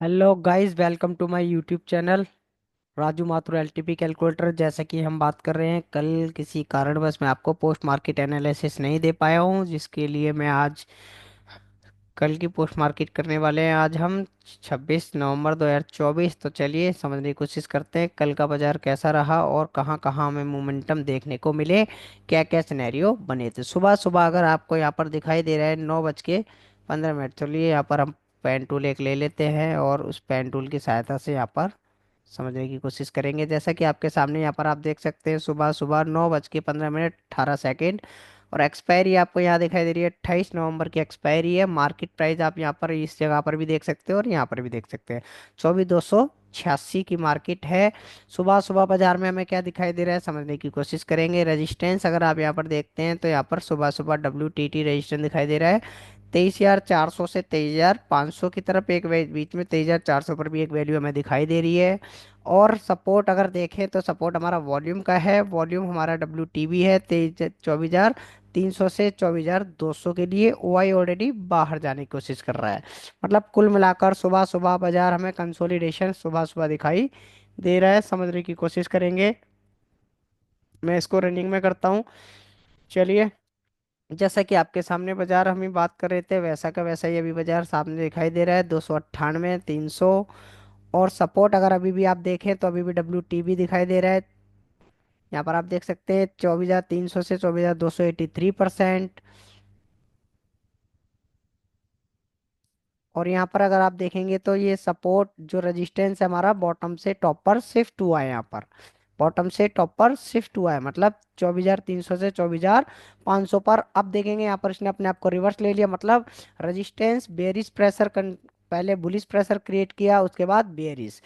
Hello guys, welcome to my YouTube channel Raju Mathur LTP calculator. जैसा कि हम बात कर रहे हैं, कल किसी कारणवश मैं आपको पोस्ट मार्केट एनालिसिस नहीं दे पाया हूं, जिसके लिए मैं आज कल की पोस्ट मार्केट करने वाले हैं। आज हम 26 नवंबर 2024। तो चलिए समझने की कोशिश करते हैं कल का बाजार कैसा रहा और कहां कहां हमें मोमेंटम देखने को मिले, क्या क्या सिनेरियो बने थे। सुबह सुबह अगर आपको यहाँ पर दिखाई दे रहा है 9:15, चलिए यहाँ पर हम पेन टूल एक ले लेते हैं और उस पेन टूल की सहायता से यहाँ पर समझने की कोशिश करेंगे। जैसा कि आपके सामने यहाँ पर आप देख सकते हैं, सुबह सुबह 9:15 18 और एक्सपायरी आपको यहाँ दिखाई दे रही है। 28 नवंबर की एक्सपायरी है। मार्केट प्राइस आप यहाँ पर इस जगह पर भी देख सकते हो और यहाँ पर भी देख सकते हैं। 24,286 की मार्केट है। सुबह सुबह बाजार में हमें क्या दिखाई दे रहा है समझने की कोशिश करेंगे। रेजिस्टेंस अगर आप यहाँ पर देखते हैं तो यहाँ पर सुबह सुबह WTT रेजिस्टेंस दिखाई दे रहा है 23,400 से 23,500 की तरफ। एक बीच में 23,400 पर भी एक वैल्यू हमें दिखाई दे रही है। और सपोर्ट अगर देखें तो सपोर्ट हमारा वॉल्यूम का है। वॉल्यूम हमारा WTB है 24,300 से 24,200 के लिए। OI ऑलरेडी बाहर जाने की कोशिश कर रहा है। मतलब कुल मिलाकर सुबह सुबह बाजार हमें कंसोलिडेशन सुबह सुबह दिखाई दे रहा है। समझने की कोशिश करेंगे। मैं इसको रनिंग में करता हूँ। चलिए, जैसा कि आपके सामने बाजार हम ही बात कर रहे थे, वैसा का वैसा ही अभी बाजार सामने दिखाई दे रहा है। 298, 300। और सपोर्ट अगर अभी भी आप देखें तो अभी भी WTB दिखाई दे रहा है। यहाँ पर आप देख सकते हैं 24,300 से 24,283%। और यहाँ पर अगर आप देखेंगे तो ये सपोर्ट जो रेजिस्टेंस है हमारा बॉटम से टॉप पर शिफ्ट हुआ है। यहाँ पर बॉटम से टॉप पर शिफ्ट हुआ है, मतलब 24,300 से 24,500 पर। अब देखेंगे यहाँ पर इसने अपने आप को रिवर्स ले लिया, मतलब रेजिस्टेंस बेरिश प्रेशर पहले बुलिश प्रेशर क्रिएट किया, उसके बाद बेरिश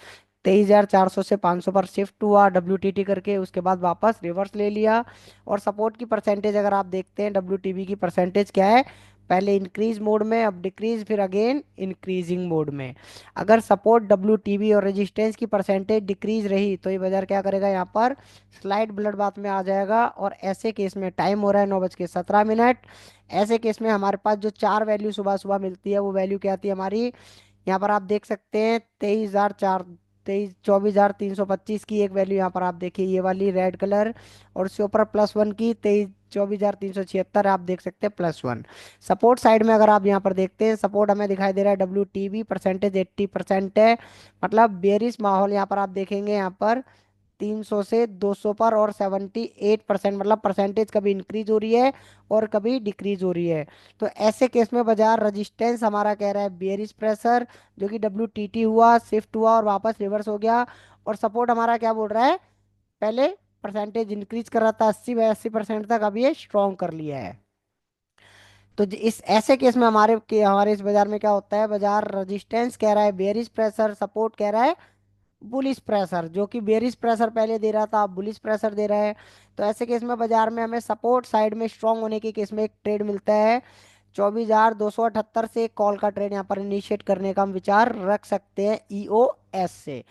23,400 से 500 पर शिफ्ट हुआ WTT करके, उसके बाद वापस रिवर्स ले लिया। और सपोर्ट की परसेंटेज अगर आप देखते हैं, WTB की परसेंटेज क्या है, पहले इंक्रीज मोड में, अब डिक्रीज, फिर अगेन इंक्रीजिंग मोड में। अगर सपोर्ट WTB और रेजिस्टेंस की परसेंटेज डिक्रीज रही तो ये बाजार क्या करेगा, यहाँ पर स्लाइड ब्लड बाथ में आ जाएगा। और ऐसे केस में टाइम हो रहा है 9:17। ऐसे केस में हमारे पास जो चार वैल्यू सुबह सुबह मिलती है वो वैल्यू क्या आती है हमारी, यहाँ पर आप देख सकते हैं 24,325 की एक वैल्यू। यहाँ पर आप देखिए ये वाली रेड कलर, और उसके ऊपर +1 की 24,376 आप देख सकते हैं +1। सपोर्ट साइड में अगर आप यहाँ पर देखते हैं, सपोर्ट हमें दिखाई दे रहा है WTB परसेंटेज 80% है। मतलब बेरिश माहौल यहाँ पर आप देखेंगे, यहाँ पर 300 से 200 पर, और 78%, मतलब परसेंटेज कभी इंक्रीज हो रही है और कभी डिक्रीज हो रही है। तो ऐसे केस में बाजार रजिस्टेंस हमारा कह रहा है बेरिश प्रेशर, जो कि WTT हुआ, शिफ्ट हुआ और वापस रिवर्स हो गया। और सपोर्ट हमारा क्या बोल रहा है, पहले परसेंटेज इंक्रीज कर रहा था 80% तक, अभी ये स्ट्रॉन्ग कर लिया है। तो इस ऐसे केस में हमारे इस बाजार में क्या होता है, बाजार रेजिस्टेंस कह रहा है बेरिश प्रेशर, सपोर्ट कह रहा है बुलिश प्रेशर। जो कि बेरिश प्रेशर पहले दे रहा था, अब बुलिश प्रेशर दे रहा है। तो ऐसे केस में बाजार में हमें सपोर्ट साइड में स्ट्रांग होने के केस में एक ट्रेड मिलता है 24,278 से। एक कॉल का ट्रेड यहाँ पर इनिशिएट करने का हम विचार रख सकते हैं EOS से।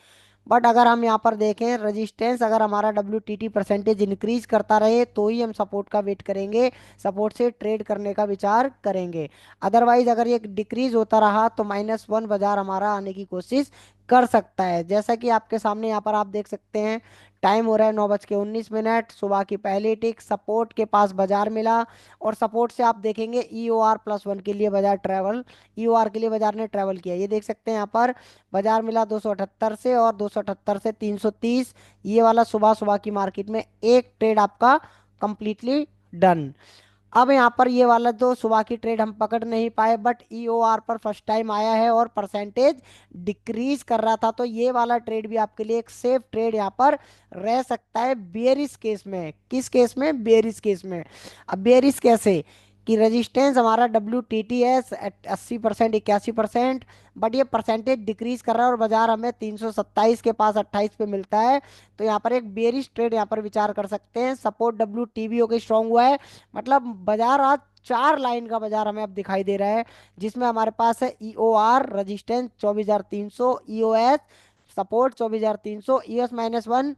बट अगर हम यहाँ पर देखें रेजिस्टेंस, अगर हमारा WTT परसेंटेज इंक्रीज करता रहे तो ही हम सपोर्ट का वेट करेंगे, सपोर्ट से ट्रेड करने का विचार करेंगे। अदरवाइज अगर ये डिक्रीज होता रहा तो -1 बाजार हमारा आने की कोशिश कर सकता है। जैसा कि आपके सामने यहाँ पर आप देख सकते हैं, टाइम हो रहा है 9:19, सुबह की पहली टिक सपोर्ट के पास बाजार मिला। और सपोर्ट से आप देखेंगे EOR+1 के लिए बाजार ट्रेवल, EOR के लिए बाजार ने ट्रेवल किया, ये देख सकते हैं यहाँ पर। बाजार मिला 278 से, और 278 से 330, ये वाला सुबह सुबह की मार्केट में एक ट्रेड आपका कंप्लीटली डन। अब यहाँ पर ये वाला जो सुबह की ट्रेड हम पकड़ नहीं पाए, बट EOR पर फर्स्ट टाइम आया है और परसेंटेज डिक्रीज कर रहा था, तो ये वाला ट्रेड भी आपके लिए एक सेफ ट्रेड यहाँ पर रह सकता है बेरिस केस में। किस केस में, बेरिस केस में। अब बेरिस कैसे, कि रेजिस्टेंस हमारा WTT है 80% 81%, बट ये परसेंटेज डिक्रीज कर रहा है और बाजार हमें 327 के पास 28 पे मिलता है। तो यहाँ पर एक बेरिश ट्रेड यहाँ पर विचार कर सकते हैं। सपोर्ट WTB होकर स्ट्रांग हुआ है, मतलब बाजार आज चार लाइन का बाजार हमें अब दिखाई दे रहा है, जिसमें हमारे पास है EOR resistance 24,300, EOS support 24,300, EOS-1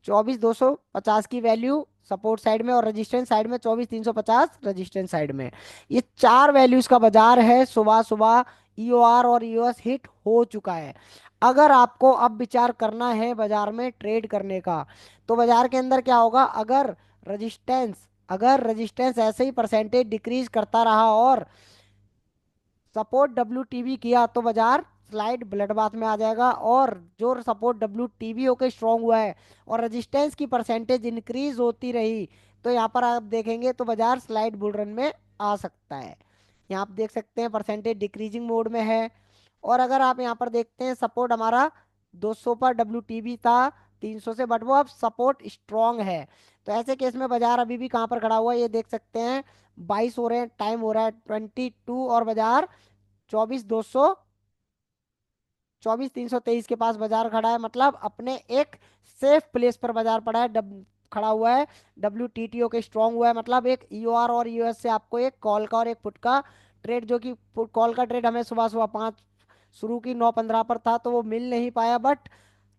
24,250 की वैल्यू सपोर्ट साइड में, और रेजिस्टेंस साइड में 24,350 रेजिस्टेंस साइड में। ये चार वैल्यूज का बाजार है सुबह सुबह ईओआर और ईओएस हिट हो चुका है। अगर आपको अब विचार करना है बाजार में ट्रेड करने का, तो बाजार के अंदर क्या होगा, अगर रजिस्टेंस ऐसे ही परसेंटेज डिक्रीज करता रहा और सपोर्ट डब्ल्यू किया, तो बाजार स्लाइड ब्लडबाथ में आ जाएगा। और जो सपोर्ट डब्ल्यू होके स्ट्रांग हुआ है और रेजिस्टेंस की परसेंटेज इंक्रीज होती रही, तो यहाँ पर आप देखेंगे तो बाजार स्लाइड बुल रन में आ सकता है। यहाँ आप देख सकते हैं परसेंटेज डिक्रीजिंग मोड में है। और अगर आप यहाँ पर देखते हैं सपोर्ट हमारा 200 पर डब्ल्यू था 300 से, बट वो अब सपोर्ट स्ट्रांग है। तो ऐसे केस में बाजार अभी भी कहाँ पर खड़ा हुआ है ये देख सकते हैं, 22 हो रहे हैं, टाइम हो रहा है 22, और बाजार 24,323 के पास बाजार खड़ा है। मतलब अपने एक सेफ प्लेस पर बाजार पड़ा है, खड़ा हुआ है, डब्ल्यू के स्ट्रांग हुआ है। मतलब एक ईओआर और यूएस से आपको एक कॉल का और एक पुट का ट्रेड, जो कि कॉल का ट्रेड हमें सुबह सुबह 5 शुरू की 9:15 पर था, तो वो मिल नहीं पाया। बट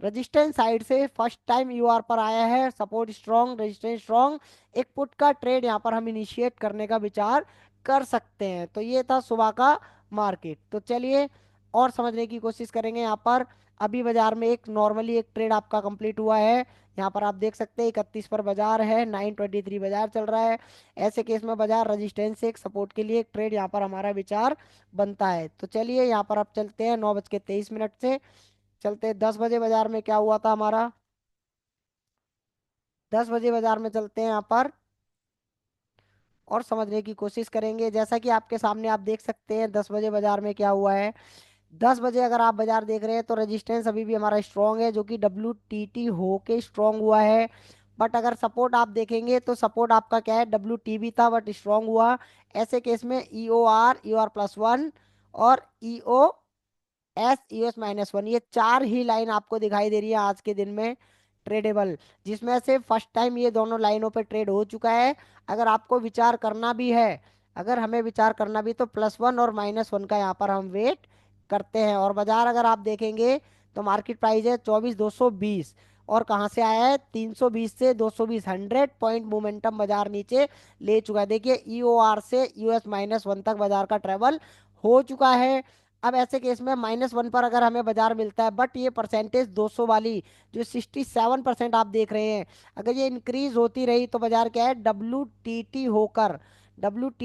रजिस्टेंस साइड से फर्स्ट टाइम यूआर पर आया है, सपोर्ट स्ट्रांग, रजिस्टेंस स्ट्रांग, एक पुट का ट्रेड यहाँ पर हम इनिशिएट करने का विचार कर सकते हैं। तो ये था सुबह का मार्केट। तो चलिए और समझने की कोशिश करेंगे यहाँ पर। अभी बाजार में एक नॉर्मली एक ट्रेड आपका कंप्लीट हुआ है, यहाँ पर आप देख सकते हैं 31 पर बाजार है, 923 बाजार चल रहा है। ऐसे केस में बाजार रजिस्टेंस से एक सपोर्ट के लिए एक ट्रेड यहाँ पर हमारा विचार बनता है। तो चलिए यहाँ पर आप चलते हैं 9:23 से, चलते हैं 10 बजे बाजार में क्या हुआ था हमारा। 10 बजे बाजार में चलते हैं यहाँ पर और समझने की कोशिश करेंगे। जैसा कि आपके सामने आप देख सकते हैं 10 बजे बाजार में क्या हुआ है। 10 बजे अगर आप बाजार देख रहे हैं तो रेजिस्टेंस अभी भी हमारा स्ट्रांग है, जो कि हो के स्ट्रांग हुआ है। बट अगर सपोर्ट आप देखेंगे तो सपोर्ट आपका क्या है, था बट स्ट्रांग हुआ। ऐसे केस में ईओआर+1 और यूएस-1, ये चार ही लाइन आपको दिखाई दे रही है आज के दिन में ट्रेडेबल, जिसमें से फर्स्ट टाइम ये दोनों लाइनों पे ट्रेड हो चुका है। अगर आपको विचार करना भी है, अगर हमें विचार करना भी, तो +1 और -1 का यहाँ पर हम वेट करते हैं। और बाजार अगर आप देखेंगे तो मार्केट प्राइस है 24,220, और कहाँ से आया है, 320 से 220, 100 पॉइंट मोमेंटम बाजार नीचे ले चुका है। देखिए ईओआर से यूएस-1 तक बाजार का ट्रेवल हो चुका है। अब ऐसे केस में -1 पर अगर हमें बाजार मिलता है, बट ये परसेंटेज 200 वाली जो 67% आप देख रहे हैं, अगर ये इंक्रीज होती रही, तो बाजार क्या है, डब्ल्यू टी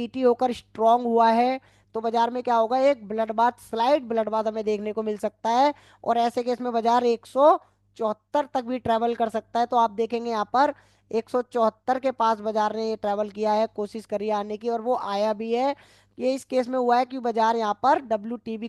टी होकर स्ट्रांग हुआ है। तो बाजार में क्या होगा, एक blood bath, slide blood bath हमें देखने को मिल सकता है। और ऐसे केस में बाजार 174 तक भी ट्रेवल कर सकता है। तो आप देखेंगे यहाँ पर 174 के पास बाजार ने ये ट्रेवल किया है, कोशिश करी आने की, और वो आया भी है। ये इस केस में हुआ है कि बाजार यहाँ पर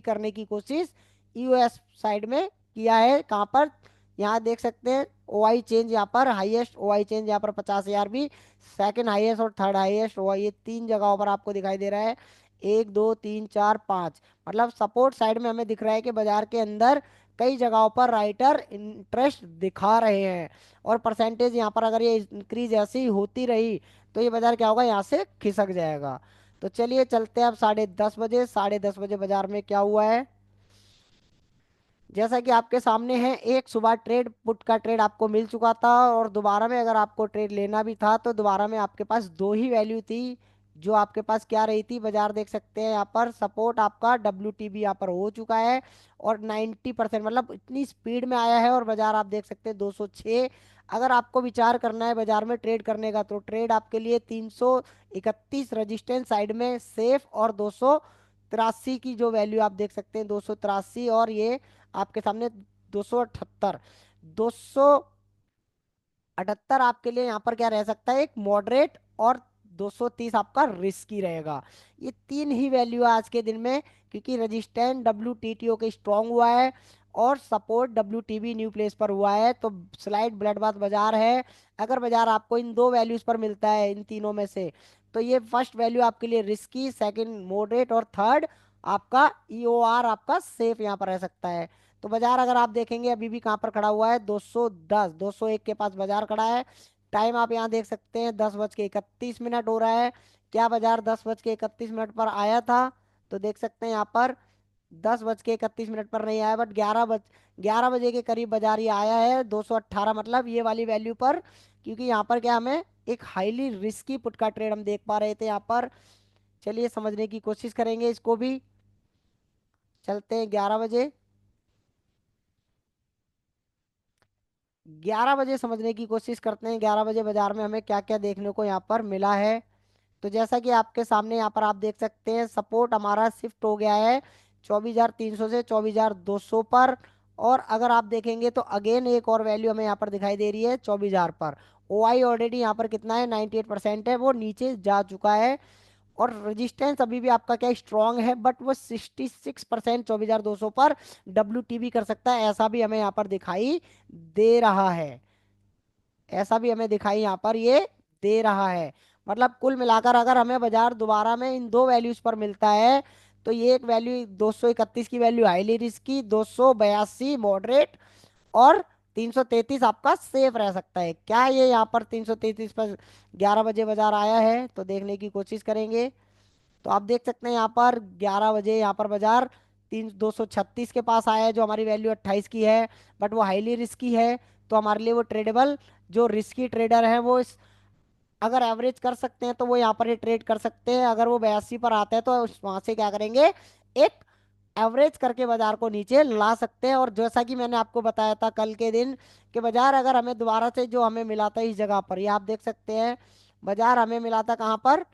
करने की कोशिश यूएस साइड में किया है। कहाँ पर, यहाँ देख सकते हैं ओआई चेंज, यहाँ पर हाईएस्ट ओआई चेंज यहाँ पर 50,000 भी, सेकंड हाईएस्ट और थर्ड हाईएस्ट ओआई, ये तीन जगहों पर आपको दिखाई दे रहा है। 1 2 3 4 5, मतलब सपोर्ट साइड में हमें दिख रहा है कि बाजार के अंदर कई जगहों पर राइटर इंटरेस्ट दिखा रहे हैं। और परसेंटेज यहाँ पर अगर ये इंक्रीज ऐसी ही होती रही, तो ये बाजार क्या होगा, यहाँ से खिसक जाएगा। तो चलिए चलते हैं अब 10:30 बजे। 10:30 बजे बाजार में क्या हुआ है, जैसा कि आपके सामने है, एक सुबह ट्रेड पुट का ट्रेड आपको मिल चुका था, और दोबारा में अगर आपको ट्रेड लेना भी था, तो दोबारा में आपके पास दो ही वैल्यू थी जो आपके पास क्या रही थी। बाजार देख सकते हैं यहाँ पर सपोर्ट आपका भी यहाँ पर हो चुका है, और 90%, मतलब इतनी स्पीड में आया है। और बाजार आप देख सकते हैं 206। अगर आपको विचार करना है बाजार में ट्रेड करने का, तो ट्रेड आपके लिए 331 रजिस्टेंस साइड में सेफ, और 283 की जो वैल्यू आप देख सकते हैं 283, और ये आपके सामने 278। 278 आपके लिए यहाँ पर क्या रह सकता है, एक मॉडरेट, और 230 आपका रिस्की रहेगा। ये तीन ही वैल्यू है आज के दिन में, क्योंकि रजिस्टेंस डब्ल्यू के स्ट्रांग हुआ है और सपोर्ट न्यू प्लेस पर हुआ है। तो स्लाइड ब्लड बाथ बाजार है। अगर बाजार आपको इन दो वैल्यूज पर मिलता है, इन तीनों में से, तो ये फर्स्ट वैल्यू आपके लिए रिस्की, सेकंड मॉडरेट, और थर्ड आपका ईओआर आपका सेफ यहाँ पर रह सकता है। तो बाजार अगर आप देखेंगे अभी भी कहाँ पर खड़ा हुआ है, 210 201 के पास बाजार खड़ा है। टाइम आप यहाँ देख सकते हैं 10:31 हो रहा है। क्या बाजार 10:31 पर आया था, तो देख सकते हैं यहाँ पर 10:31 पर नहीं आया, बट 11 बजे के करीब बाजार ये आया है 218, मतलब ये वाली वैल्यू पर। क्योंकि यहाँ पर क्या, हमें एक हाईली रिस्की पुट का ट्रेड हम देख पा रहे थे यहाँ पर। चलिए समझने की कोशिश करेंगे इसको भी। चलते हैं 11 बजे। 11 बजे समझने की कोशिश करते हैं, 11 बजे बाजार में हमें क्या क्या देखने को यहाँ पर मिला है। तो जैसा कि आपके सामने यहाँ पर आप देख सकते हैं, सपोर्ट हमारा शिफ्ट हो गया है 24,300 से 24,200 पर। और अगर आप देखेंगे तो अगेन एक और वैल्यू हमें यहाँ पर दिखाई दे रही है 24,000 पर। ओआई ऑलरेडी यहाँ पर कितना है, 98% है, वो नीचे जा चुका है। और रेजिस्टेंस अभी भी आपका क्या स्ट्रांग है, बट वो 66% 24,200 पर डब्ल्यू कर सकता है, ऐसा भी हमें यहाँ पर दिखाई दे रहा है। ऐसा भी हमें दिखाई यहाँ पर ये दे रहा है। मतलब कुल मिलाकर अगर हमें बाजार दोबारा में इन दो वैल्यूज पर मिलता है, तो ये एक वैल्यू 231 की वैल्यू हाईली रिस्की, 282 मॉडरेट, और 333 आपका सेफ रह सकता है। क्या ये यहाँ पर 333 पर 11 बजे बाजार आया है, तो देखने की कोशिश करेंगे। तो आप देख सकते हैं यहाँ पर 11 बजे यहाँ पर बाजार 236 के पास आया है, जो हमारी वैल्यू 28 की है, बट वो हाईली रिस्की है। तो हमारे लिए वो ट्रेडेबल, जो रिस्की ट्रेडर है वो इस, अगर एवरेज कर सकते हैं तो वो यहाँ पर ही ट्रेड कर सकते हैं। अगर वो 82 पर आता है तो वहां से क्या करेंगे, एक एवरेज करके बाजार को नीचे ला सकते हैं। और जैसा कि मैंने आपको बताया था कल के दिन, कि बाजार अगर हमें दोबारा से जो हमें मिला था इस जगह पर, ये आप देख सकते हैं, बाजार हमें मिला था कहाँ पर,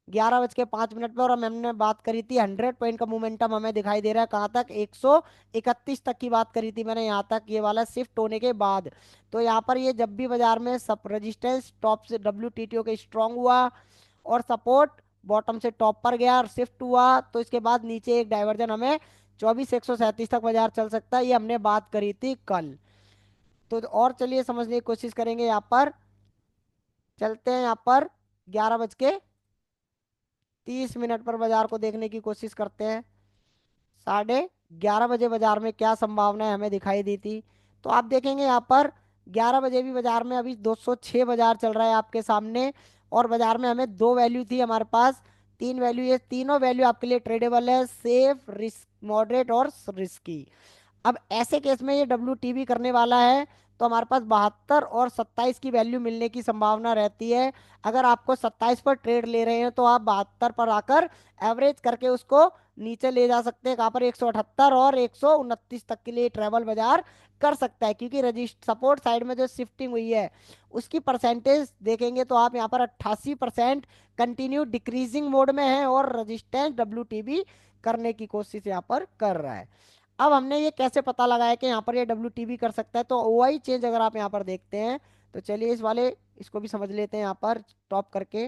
11 बज के 5 मिनट पे, और हमने बात करी थी 100 पॉइंट का मोमेंटम हमें दिखाई दे रहा है कहाँ तक, 131 तक की बात करी थी मैंने, यहाँ तक ये वाला शिफ्ट होने के बाद। तो यहाँ पर ये जब भी बाजार में सब रेजिस्टेंस टॉप से डब्ल्यू के स्ट्रांग हुआ, और सपोर्ट बॉटम से टॉप पर गया और शिफ्ट हुआ, तो इसके बाद नीचे एक डाइवर्जन हमें 24,137 तक बाजार चल सकता है, ये हमने बात करी थी कल। तो और चलिए समझने की कोशिश करेंगे यहाँ पर। चलते हैं यहाँ पर 11 बज के 30 मिनट पर बाजार को देखने की कोशिश करते हैं। 11:30 बजे बाजार में क्या संभावनाएं हमें दिखाई दी थी। तो आप देखेंगे यहाँ पर 11 बजे भी बाजार में अभी 206 बाजार चल रहा है आपके सामने। और बाजार में हमें दो वैल्यू थी हमारे पास, तीन वैल्यू, ये तीनों वैल्यू आपके लिए ट्रेडेबल है, सेफ, रिस्क, मॉडरेट और रिस्की। अब ऐसे केस में ये डब्ल्यू करने वाला है, तो हमारे पास 72 और 27 की वैल्यू मिलने की संभावना रहती है। अगर आपको 27 पर ट्रेड ले रहे हैं तो आप 72 पर आकर एवरेज करके उसको नीचे ले जा सकते हैं, कहाँ पर 178 और 129 तक के लिए ट्रेवल बाजार कर सकता है। क्योंकि रजिस्ट सपोर्ट साइड में जो शिफ्टिंग हुई है उसकी परसेंटेज देखेंगे तो आप यहाँ पर 88% कंटिन्यू डिक्रीजिंग मोड में है, और रजिस्टेंस डब्ल्यू करने की कोशिश यहाँ पर कर रहा है। अब हमने ये कैसे पता लगाया कि यहाँ पर ये डब्ल्यू कर सकता है, तो ओआई चेंज अगर आप यहाँ पर देखते हैं, तो चलिए इस वाले इसको भी समझ लेते हैं यहाँ पर टॉप करके।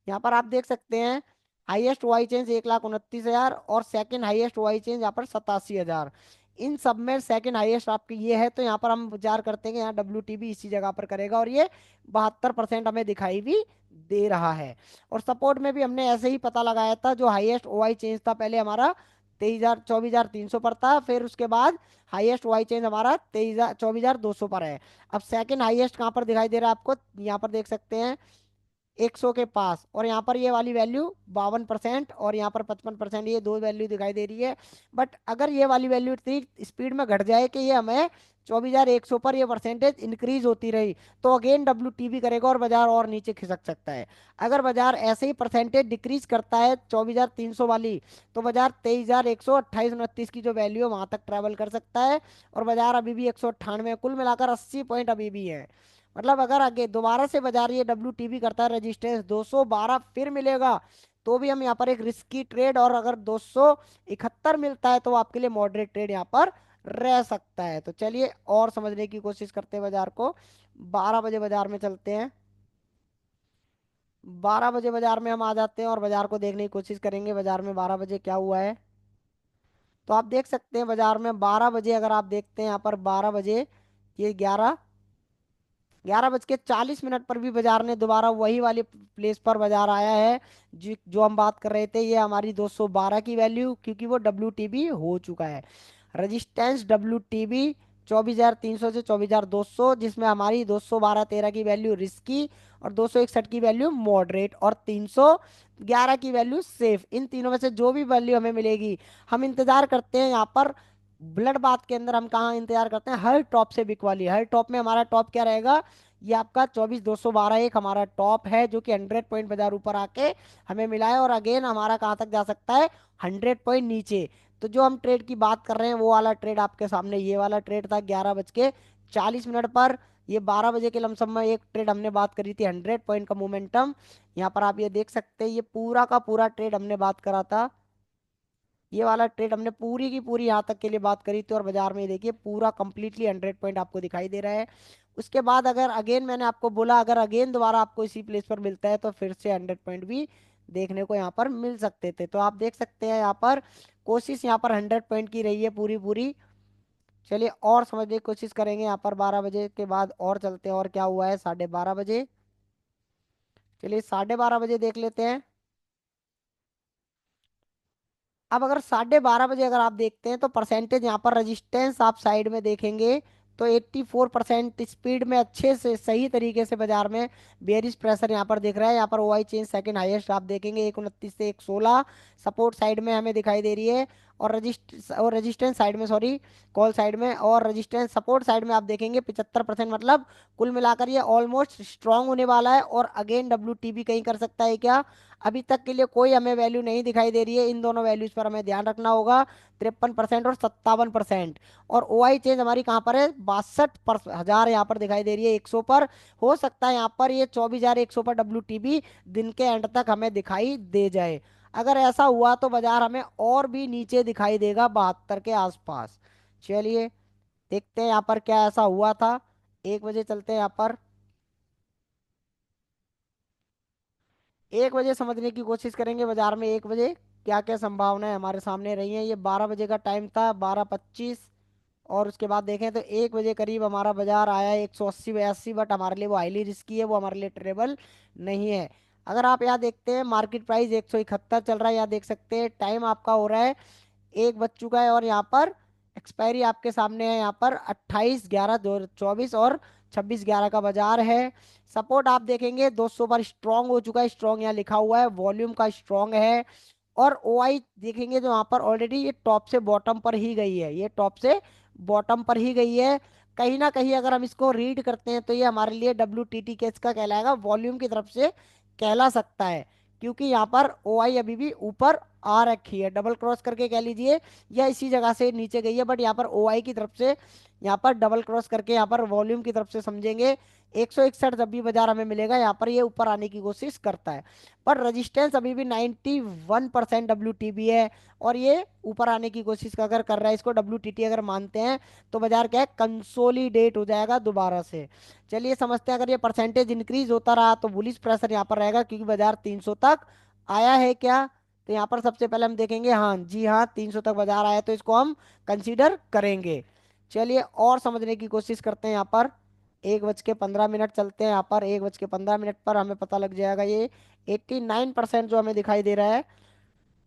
यहाँ पर आप देख सकते हैं हाईएस्ट ओआई चेंज 1,29,000, और सेकंड हाईएस्ट ओआई चेंज यहाँ पर 87,000। इन सब में सेकंड हाईएस्ट आपकी ये है, तो यहाँ पर हम विचार करते हैं कि यहाँ डब्ल्यू इसी जगह पर करेगा, और ये 72% हमें दिखाई भी दे रहा है। और सपोर्ट में भी हमने ऐसे ही पता लगाया था, जो हाईएस्ट ओआई चेंज था पहले हमारा 24,300 पर था, फिर उसके बाद हाईएस्ट वाई चेंज हमारा 24,200 पर है। अब सेकंड हाईएस्ट कहाँ पर दिखाई दे रहा है आपको, यहाँ पर देख सकते हैं 100 के पास, और यहाँ पर ये वाली वैल्यू 52% और यहाँ पर 55%, ये दो वैल्यू दिखाई दे रही है। बट अगर ये वाली वैल्यू इतनी स्पीड में घट जाए कि ये हमें 24,100 पर ये परसेंटेज इंक्रीज होती रही, तो अगेन डब्ल्यू करेगा और बाजार और नीचे खिसक सकता है। अगर बाजार ऐसे ही परसेंटेज डिक्रीज करता है 24,300 वाली, तो बाजार 23,128 की जो वैल्यू है वहां तक ट्रेवल कर सकता है। और बाजार अभी भी 198, कुल मिलाकर 80 पॉइंट अभी भी है। मतलब अगर आगे दोबारा से बाजार ये डब्ल्यू करता है, रेजिस्टेंस 212 फिर मिलेगा, तो भी हम यहाँ पर एक रिस्की ट्रेड, और अगर 271 मिलता है तो आपके लिए मॉडरेट ट्रेड यहाँ पर रह सकता है। तो चलिए और समझने की कोशिश करते हैं बाजार को। 12 बजे बाजार में चलते हैं। 12 बजे बाजार में हम आ जाते हैं और बाजार को देखने की कोशिश करेंगे बाजार में 12 बजे क्या हुआ है। तो आप देख सकते हैं बाजार में 12 बजे, अगर आप देखते हैं यहाँ पर 12 बजे, ये 11 बज के 40 मिनट पर भी बाजार ने दोबारा वही वाली प्लेस पर बाजार आया है, जो हम बात कर रहे थे, ये हमारी 212 की वैल्यू, क्योंकि वो डब्ल्यू हो चुका है। रजिस्टेंस डब्ल्यू 24,300 से 24,200, जिसमें हमारी 212.13 की वैल्यू रिस्की, और 261 की वैल्यू मॉडरेट, और 311 की वैल्यू सेफ। इन तीनों में से जो भी वैल्यू हमें मिलेगी, हम इंतजार करते हैं यहाँ पर ब्लड बाथ के अंदर, हम कहाँ इंतजार करते हैं, हर टॉप से बिक वाली, हर टॉप में हमारा टॉप क्या रहेगा, ये आपका 24,212 एक हमारा टॉप है, जो कि 100 पॉइंट बाजार ऊपर आके हमें मिला है, और अगेन हमारा कहाँ तक जा सकता है, 100 पॉइंट नीचे। तो जो हम ट्रेड की बात कर रहे हैं वो वाला ट्रेड आपके सामने ये वाला ट्रेड था 11 बज के 40 मिनट पर। ये 12 बजे के लमसम में एक ट्रेड हमने बात करी थी 100 पॉइंट का मोमेंटम। यहाँ पर आप ये देख सकते हैं ये पूरा का पूरा ट्रेड हमने बात करा था। ये वाला ट्रेड हमने पूरी की पूरी यहाँ तक के लिए बात करी थी और बाजार में ये देखिए पूरा कंप्लीटली 100 पॉइंट आपको दिखाई दे रहा है। उसके बाद अगर अगेन मैंने आपको बोला अगर अगेन दोबारा आपको इसी प्लेस पर मिलता है तो फिर से 100 पॉइंट भी देखने को यहाँ पर मिल सकते थे। तो आप देख सकते हैं यहाँ पर कोशिश यहाँ पर 100 पॉइंट की रही है पूरी पूरी। चलिए और समझने की कोशिश करेंगे यहाँ पर 12 बजे के बाद और चलते हैं और क्या हुआ है 12:30 बजे। चलिए 12:30 बजे देख लेते हैं। अब अगर 12:30 बजे अगर आप देखते हैं तो परसेंटेज यहाँ पर रेजिस्टेंस आप साइड में देखेंगे तो 84% स्पीड में अच्छे से सही तरीके से बाजार में बेयरिश प्रेशर यहाँ पर दिख रहा है। यहाँ पर ओआई चेंज सेकंड हाईएस्ट आप देखेंगे 129 से 116 सपोर्ट साइड में हमें दिखाई दे रही है। और रेजिस्टेंस साइड में सॉरी कॉल साइड में और रेजिस्टेंस सपोर्ट साइड में आप देखेंगे 75%। मतलब कुल मिलाकर ये ऑलमोस्ट स्ट्रांग होने वाला है। और अगेन डब्ल्यू कहीं कर सकता है क्या? अभी तक के लिए कोई हमें वैल्यू नहीं दिखाई दे रही है। इन दोनों वैल्यूज पर हमें ध्यान रखना होगा 53% और 57%। और ओआई चेंज हमारी कहाँ पर है 62 हजार यहाँ पर दिखाई दे रही है 100 पर। हो सकता है यहाँ पर ये 24,100 पर डब्ल्यू दिन के एंड तक हमें दिखाई दे जाए। अगर ऐसा हुआ तो बाजार हमें और भी नीचे दिखाई देगा 72 के आसपास। चलिए देखते हैं यहाँ पर क्या ऐसा हुआ था। 1 बजे चलते हैं यहाँ पर। 1 बजे समझने की कोशिश करेंगे बाजार में 1 बजे क्या क्या संभावनाएं हमारे सामने रही हैं। ये 12 बजे का टाइम था 12:25। और उसके बाद देखें तो 1 बजे करीब हमारा बाजार आया 180 82, बट हमारे लिए वो हाईली रिस्की है, वो हमारे लिए ट्रेडेबल नहीं है। अगर आप यहाँ देखते हैं मार्केट प्राइस 171 चल रहा है। यहाँ देख सकते हैं टाइम आपका हो रहा है 1 बज चुका है। और यहाँ पर एक्सपायरी आपके सामने है यहाँ पर 28/11/2024 और 26/11 का बाजार है। सपोर्ट आप देखेंगे 200 पर स्ट्रांग हो चुका है। स्ट्रांग यहाँ लिखा हुआ है वॉल्यूम का स्ट्रांग है। और ओआई देखेंगे तो यहाँ पर ऑलरेडी ये टॉप से बॉटम पर ही गई है। ये टॉप से बॉटम पर ही गई है। कहीं ना कहीं अगर हम इसको रीड करते हैं तो ये हमारे लिए WTT केस का कहलाएगा वॉल्यूम की तरफ से कहला सकता है। क्योंकि यहाँ पर ओआई अभी भी ऊपर आ रखी है डबल क्रॉस करके कह लीजिए या इसी जगह से नीचे गई है। बट यहाँ पर ओआई की तरफ से यहाँ पर डबल क्रॉस करके यहाँ पर वॉल्यूम की तरफ से समझेंगे 161 जब भी बाजार हमें मिलेगा यहाँ पर ये ऊपर आने की कोशिश करता है। पर रेजिस्टेंस अभी भी 91% WTB है। और ये ऊपर आने की कोशिश अगर कर रहा है इसको WTT अगर मानते हैं तो बाजार क्या है कंसोलिडेट हो जाएगा दोबारा से। चलिए समझते हैं अगर ये परसेंटेज इंक्रीज होता रहा तो बुलिश प्रेशर यहाँ पर रहेगा क्योंकि बाजार 300 तक आया है क्या? तो यहाँ पर सबसे पहले हम देखेंगे हाँ जी हाँ 300 तक बाजार आया तो इसको हम कंसीडर करेंगे। चलिए और समझने की कोशिश करते हैं यहाँ पर। 1 बज के 15 मिनट चलते हैं यहाँ पर। 1 बज के 15 मिनट पर हमें पता लग जाएगा ये 89% जो हमें दिखाई दे रहा है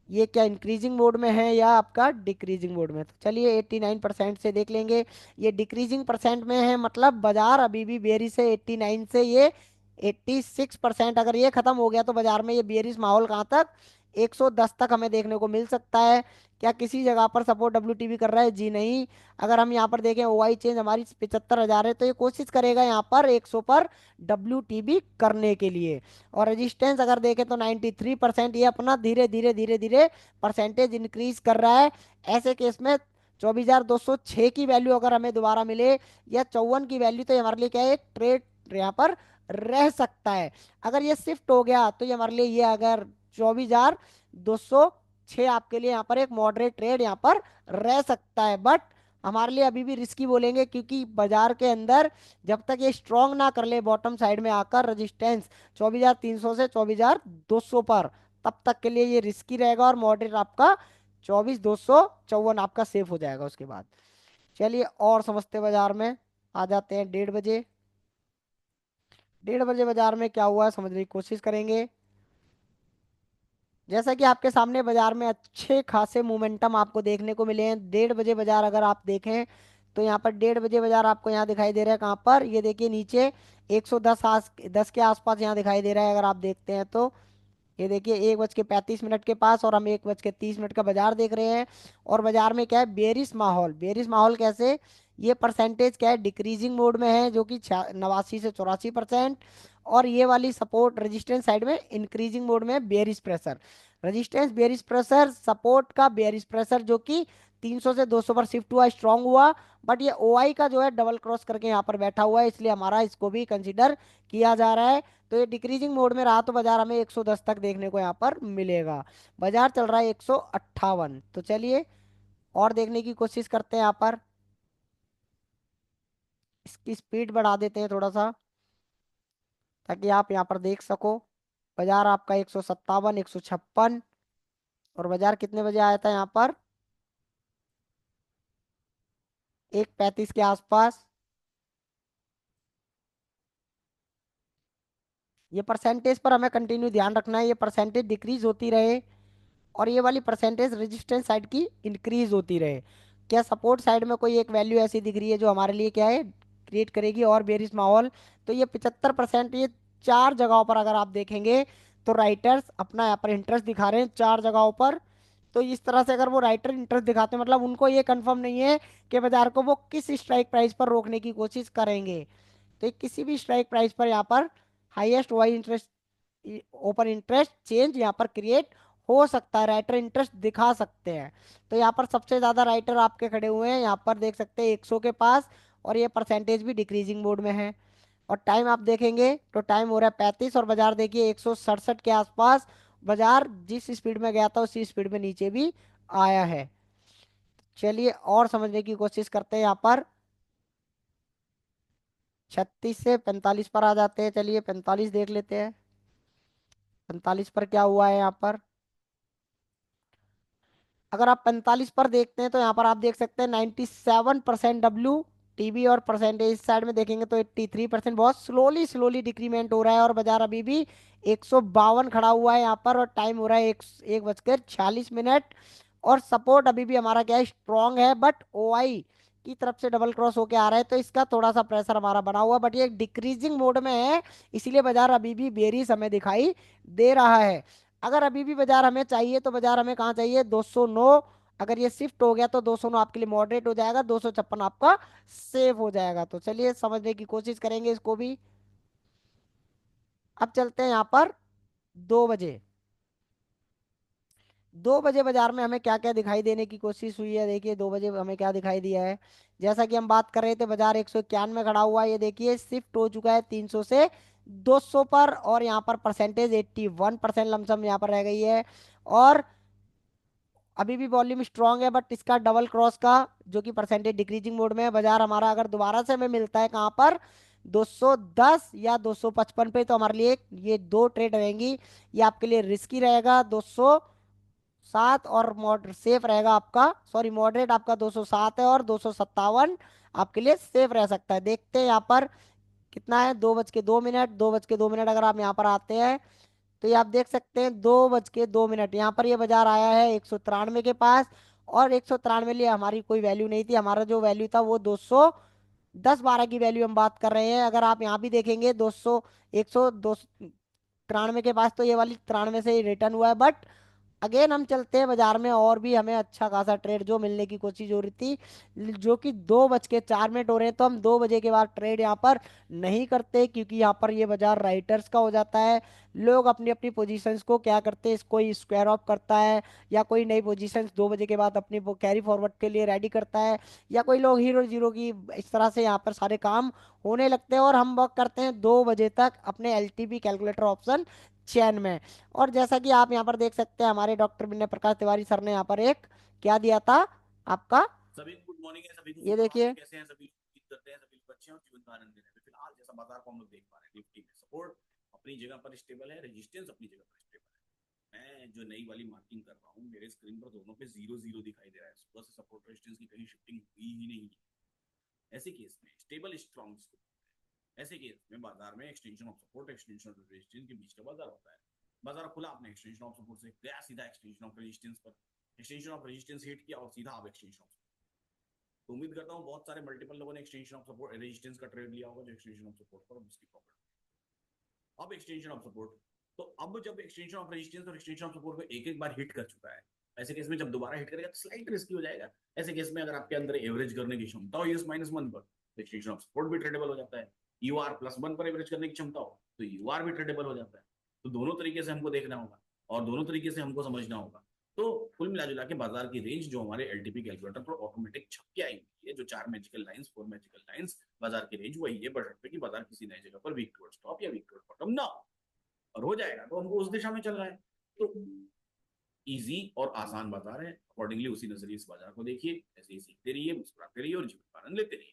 ये क्या इंक्रीजिंग मोड में है या आपका डिक्रीजिंग मोड में। तो चलिए 89% से देख लेंगे। ये डिक्रीजिंग परसेंट में है मतलब बाजार अभी भी बेरिश है। 89 से ये 86%। अगर ये खत्म हो गया तो बाजार में ये बेरिश माहौल कहाँ तक 110 तक हमें देखने को मिल सकता है। क्या किसी जगह पर सपोर्ट WTB कर रहा है? जी नहीं। अगर हम यहाँ पर देखें ओआई चेंज हमारी 75 हजार है तो ये कोशिश करेगा यहाँ पर 100 पर WTB करने के लिए। और रेजिस्टेंस अगर देखें तो 93%। ये अपना धीरे धीरे धीरे धीरे परसेंटेज इंक्रीज कर रहा है। ऐसे केस में 24,206 की वैल्यू अगर हमें दोबारा मिले या 54 की वैल्यू तो ये हमारे लिए क्या है एक ट्रेड यहाँ पर रह सकता है। अगर ये शिफ्ट हो गया तो ये हमारे लिए ये अगर 24,206 आपके लिए यहाँ पर एक मॉडरेट ट्रेड यहाँ पर रह सकता है। बट हमारे लिए अभी भी रिस्की बोलेंगे क्योंकि बाजार के अंदर जब तक ये स्ट्रांग ना कर ले बॉटम साइड में आकर रेजिस्टेंस 24,300 से 24,200 पर तब तक के लिए ये रिस्की रहेगा। और मॉडरेट आपका 24,254 आपका सेफ हो जाएगा उसके बाद। चलिए और समझते बाजार में आ जाते हैं 1:30 बजे। 1:30 बजे बाजार में क्या हुआ है समझने की कोशिश करेंगे। जैसा कि आपके सामने बाजार में अच्छे खासे मोमेंटम आपको देखने को मिले हैं। 1:30 बजे बाजार अगर आप देखें तो यहाँ पर 1:30 बजे बाजार आपको यहाँ दिखाई दे रहा है कहाँ पर ये देखिए नीचे 110 के आसपास यहाँ दिखाई दे रहा है अगर आप देखते हैं तो। ये देखिए 1 बज के 35 मिनट के पास और हम 1 बज के 30 मिनट का बाजार देख रहे हैं। और बाजार में क्या है बेरिश माहौल। बेरिश माहौल कैसे? ये परसेंटेज क्या है डिक्रीजिंग मोड में है जो कि 89 से 84%। और ये वाली सपोर्ट रेजिस्टेंस साइड में इंक्रीजिंग मोड में bearish pressure. Resistance bearish pressure, support का बेयरिश प्रेशर जो कि 300 से 200 पर शिफ्ट हुआ, स्ट्रांग हुआ। बट ये ओआई का जो है डबल क्रॉस करके यहाँ पर बैठा हुआ है, इसलिए हमारा इसको भी कंसीडर किया जा रहा है। तो ये डिक्रीजिंग मोड में रहा तो बाजार हमें 110 तक देखने को यहाँ पर मिलेगा। बाजार चल रहा है 158। तो चलिए और देखने की कोशिश करते हैं यहाँ पर। इसकी स्पीड बढ़ा देते हैं थोड़ा सा, ताकि आप यहाँ पर देख सको। बाजार आपका 157, 156, और बाजार कितने बजे आया था यहाँ पर? 1:35 के आसपास। ये परसेंटेज पर हमें कंटिन्यू ध्यान रखना है, ये परसेंटेज डिक्रीज होती रहे और ये वाली परसेंटेज रेजिस्टेंस साइड की इंक्रीज होती रहे। क्या सपोर्ट साइड में कोई एक वैल्यू ऐसी दिख रही है जो हमारे लिए क्या है, क्रिएट करेगी और बेरिश माहौल? तो ये 75%, ये चार जगहों पर अगर आप देखेंगे तो राइटर्स अपना यहाँ पर इंटरेस्ट दिखा रहे हैं चार जगहों पर। तो इस तरह से अगर वो राइटर इंटरेस्ट दिखाते हैं, मतलब उनको ये कंफर्म नहीं है कि बाजार को वो किस स्ट्राइक प्राइस पर रोकने की कोशिश करेंगे। तो ये किसी भी स्ट्राइक प्राइस पर यहाँ पर highest Y interest, open interest change यहाँ पर क्रिएट हो सकता है, राइटर इंटरेस्ट दिखा सकते हैं। तो यहाँ पर सबसे ज्यादा राइटर आपके खड़े हुए हैं, यहाँ पर देख सकते हैं 100 के पास, और ये परसेंटेज भी डिक्रीजिंग मोड में है। और टाइम आप देखेंगे तो टाइम हो रहा है 35, और बाजार देखिए 167 के आसपास। बाजार जिस स्पीड में गया था उसी स्पीड में नीचे भी आया है। चलिए और समझने की कोशिश करते हैं यहाँ पर। 36 से 45 पर आ जाते हैं, चलिए 45 देख लेते हैं। 45 पर क्या हुआ है यहाँ पर? अगर आप 45 पर देखते हैं तो यहाँ पर आप देख सकते हैं 97% डब्ल्यू टीबी, और परसेंटेज इस साइड में देखेंगे तो 83%। बहुत स्लोली स्लोली डिक्रीमेंट हो रहा है, और बाजार अभी भी 152 खड़ा हुआ है यहाँ पर, और टाइम हो रहा है 1:46। और सपोर्ट अभी भी हमारा क्या है, स्ट्रांग है, बट ओआई की तरफ से डबल क्रॉस होके आ रहा है, तो इसका थोड़ा सा प्रेशर हमारा बना हुआ है, बट ये डिक्रीजिंग मोड में है, इसीलिए बाजार अभी भी बेरिश हमें दिखाई दे रहा है। अगर अभी भी बाजार हमें चाहिए तो बाजार हमें कहाँ चाहिए, 209। अगर ये शिफ्ट हो गया तो 209 आपके लिए मॉडरेट हो जाएगा, 256 आपका सेफ हो जाएगा। तो चलिए समझने की कोशिश करेंगे इसको भी। अब चलते हैं यहाँ पर 2 बजे। 2 बजे बाजार में हमें क्या क्या दिखाई देने की कोशिश हुई है, देखिए 2 बजे हमें क्या दिखाई दिया है। जैसा कि हम बात कर रहे थे, बाजार 191 खड़ा हुआ है, ये देखिए शिफ्ट हो चुका है 300 से 200 पर, और यहाँ पर परसेंटेज 81% लमसम यहाँ पर रह गई है। और अभी भी वॉल्यूम स्ट्रांग है, बट इसका डबल क्रॉस का जो कि परसेंटेज डिक्रीजिंग मोड में है, बाजार हमारा अगर दोबारा से हमें मिलता है कहाँ पर, 210 या 255 पे, तो हमारे लिए ये दो ट्रेड रहेंगी। ये आपके लिए रिस्की रहेगा 207, और मॉडर सेफ रहेगा आपका, सॉरी मॉडरेट आपका 207 है, और 257 आपके लिए सेफ रह सकता है। देखते हैं यहाँ पर कितना है, 2:02। 2:02 अगर आप यहाँ पर आते हैं तो ये आप देख सकते हैं 2:02 यहाँ पर ये बाजार आया है 193 के पास। और 193 लिए हमारी कोई वैल्यू नहीं थी, हमारा जो वैल्यू था वो 210-12 की वैल्यू हम बात कर रहे हैं। अगर आप यहाँ भी देखेंगे 200, 193 के पास, तो ये वाली 93 से ही रिटर्न हुआ है। बट अगेन हम चलते हैं बाजार में, और भी हमें अच्छा खासा ट्रेड जो मिलने की कोशिश हो रही थी, जो कि 2:04 हो रहे हैं, तो हम 2 बजे के बाद ट्रेड यहाँ पर नहीं करते, क्योंकि यहाँ पर ये बाजार राइटर्स का हो जाता है। लोग अपनी अपनी पोजीशंस को क्या करते हैं, कोई स्क्वायर ऑफ करता है, या कोई नई पोजीशंस 2 बजे के बाद अपनी कैरी फॉरवर्ड के लिए रेडी करता है, या कोई लोग हीरो जीरो की, इस तरह से यहाँ पर सारे काम होने लगते हैं, और हम वर्क करते हैं 2 बजे तक अपने एलटीपी कैलकुलेटर ऑप्शन चैन में। और जैसा कि आप यहाँ पर देख सकते हैं, हमारे डॉक्टर विनय प्रकाश तिवारी सर ने यहाँ पर एक क्या दिया था आपका, सभी को गुड मॉर्निंग है, सभी को ये सुप्रभात है, देखिए। कैसे हैं सभी लोग, उम्मीद करते हैं सभी लोग अच्छे हैं और जीवन का आनंद ले रहे हैं। फिलहाल जैसा बाजार को हम लोग देख पा रहे हैं, निफ्टी में सपोर्ट अपनी जगह पर स्टेबल है, रेजिस्टेंस अपनी जगह पर स्टेबल है। मैं जो नई वाली मार्किंग कर रहा हूँ, मेरे स्क्रीन पर दोनों पे 0-0 दिखाई दे रहा है, सुबह से सपोर्ट रेजिस्टेंस की कहीं शिफ्टिंग हुई ही नहीं है। ऐसे केस में स्टेबल स्ट्रॉन्ग, ऐसे केस में बाजार में extension of support, extension of resistance के बीच का बाजार होता है। बाजार खुला आपने एक्सटेंशन ऑफ सपोर्ट से गया सीधा एक्सटेंशन ऑफ रेजिस्टेंस पर, एक्सटेंशन ऑफ रेजिस्टेंस हिट किया और सीधा आप एक्सटेंशन ऑफ। तो उम्मीद करता हूँ बहुत सारे मल्टीपल लोगों ने एक्सटेंशन ऑफ सपोर्ट रेजिस्टेंस का ट्रेड लिया होगा, जो एक्सटेंशन ऑफ सपोर्ट पर उसकी प्रॉफिट। अब एक्सटेंशन ऑफ सपोर्ट, तो अब जब एक्सटेंशन ऑफ रेजिस्टेंस और एक्सटेंशन ऑफ सपोर्ट को एक एक बार हिट कर चुका है, ऐसे केस में जब दोबारा हिट करेगा तो स्लाइट रिस्की हो जाएगा। ऐसे केस में अगर आपके अंदर एवरेज करने की क्षमता हो ES-1 पर, तो एक्सटेंशन ऑफ सपोर्ट भी ट्रेडेबल हो जाता है। UR+1 पर एवरेज करने की क्षमता हो तो UR भी ट्रेडेबल हो जाता है। तो दोनों तरीके से हमको देखना होगा। और दोनों तरीके से हमको समझना होगा। तो कुल मिला जुला के बाजार की रेंज जो हमारे एलटीपी कैलकुलेटर पर ऑटोमेटिक छप के आई है, जो 4 मैजिकल लाइंस, 4 मैजिकल लाइंस, बाजार की रेंज वही है, बशर्ते कि बाजार किसी नई जगह पर वीक टुवर्ड्स टॉप या वीक टुवर्ड्स बॉटम ना हो। और हो जाएगा तो हमको उस दिशा में चल रहा है। तो इजी और आसान बाजार है, अकॉर्डिंगली उसी नजरिए से बाजार को देखिए, ऐसे ही सीखते रहिए, मुस्कुराते रहिए और जीवन का आनंद लेते रहिए।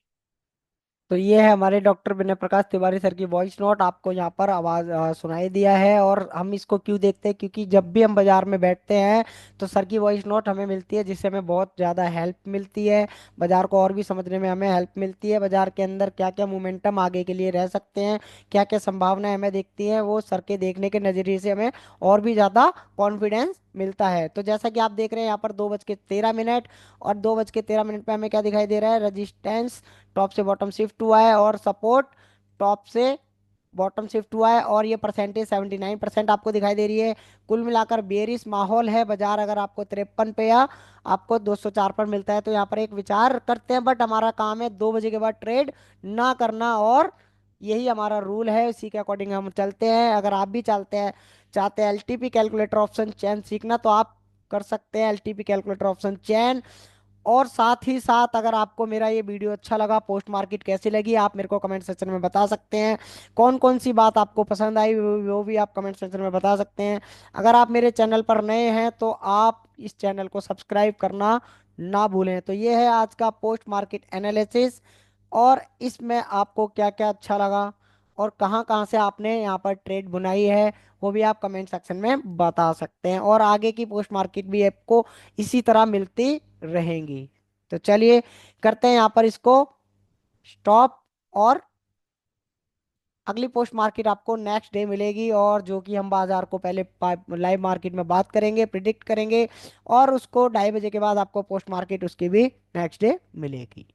तो ये है हमारे डॉक्टर विनय प्रकाश तिवारी सर की वॉइस नोट, आपको यहाँ पर आवाज सुनाई दिया है। और हम इसको क्यों देखते हैं, क्योंकि जब भी हम बाजार में बैठते हैं तो सर की वॉइस नोट हमें मिलती है, जिससे हमें बहुत ज़्यादा हेल्प मिलती है। बाजार को और भी समझने में हमें हेल्प मिलती है, बाजार के अंदर क्या क्या मोमेंटम आगे के लिए रह सकते हैं, क्या क्या संभावनाएं हमें दिखती हैं, वो सर के देखने के नज़रिए से हमें और भी ज़्यादा कॉन्फिडेंस मिलता है। तो जैसा कि आप देख रहे हैं यहाँ पर 2:13 और 2:13 पे हमें क्या दिखाई दे रहा है, रजिस्टेंस टॉप से बॉटम शिफ्ट हुआ है और सपोर्ट टॉप से बॉटम शिफ्ट हुआ है, और ये परसेंटेज 79% आपको दिखाई दे रही है। कुल मिलाकर बेरिश माहौल है बाजार, अगर आपको 53 पे या आपको 204 पर मिलता है तो यहाँ पर एक विचार करते हैं, बट हमारा काम है 2 बजे के बाद ट्रेड ना करना, और यही हमारा रूल है, इसी के अकॉर्डिंग हम चलते हैं। अगर आप भी चाहते हैं एलटीपी कैलकुलेटर ऑप्शन चैन सीखना, तो आप कर सकते हैं एलटीपी कैलकुलेटर ऑप्शन चैन। और साथ ही साथ अगर आपको मेरा ये वीडियो अच्छा लगा, पोस्ट मार्केट कैसी लगी, आप मेरे को कमेंट सेक्शन में बता सकते हैं। कौन कौन सी बात आपको पसंद आई वो भी आप कमेंट सेक्शन में बता सकते हैं। अगर आप मेरे चैनल पर नए हैं तो आप इस चैनल को सब्सक्राइब करना ना भूलें। तो ये है आज का पोस्ट मार्केट एनालिसिस, और इसमें आपको क्या क्या अच्छा लगा और कहाँ कहाँ से आपने यहाँ पर ट्रेड बुनाई है, वो भी आप कमेंट सेक्शन में बता सकते हैं। और आगे की पोस्ट मार्केट भी आपको इसी तरह मिलती रहेंगी। तो चलिए करते हैं यहाँ पर इसको स्टॉप, और अगली पोस्ट मार्केट आपको नेक्स्ट डे मिलेगी, और जो कि हम बाजार को पहले लाइव मार्केट में बात करेंगे, प्रिडिक्ट करेंगे, और उसको 2:30 बजे के बाद आपको पोस्ट मार्केट उसकी भी नेक्स्ट डे मिलेगी।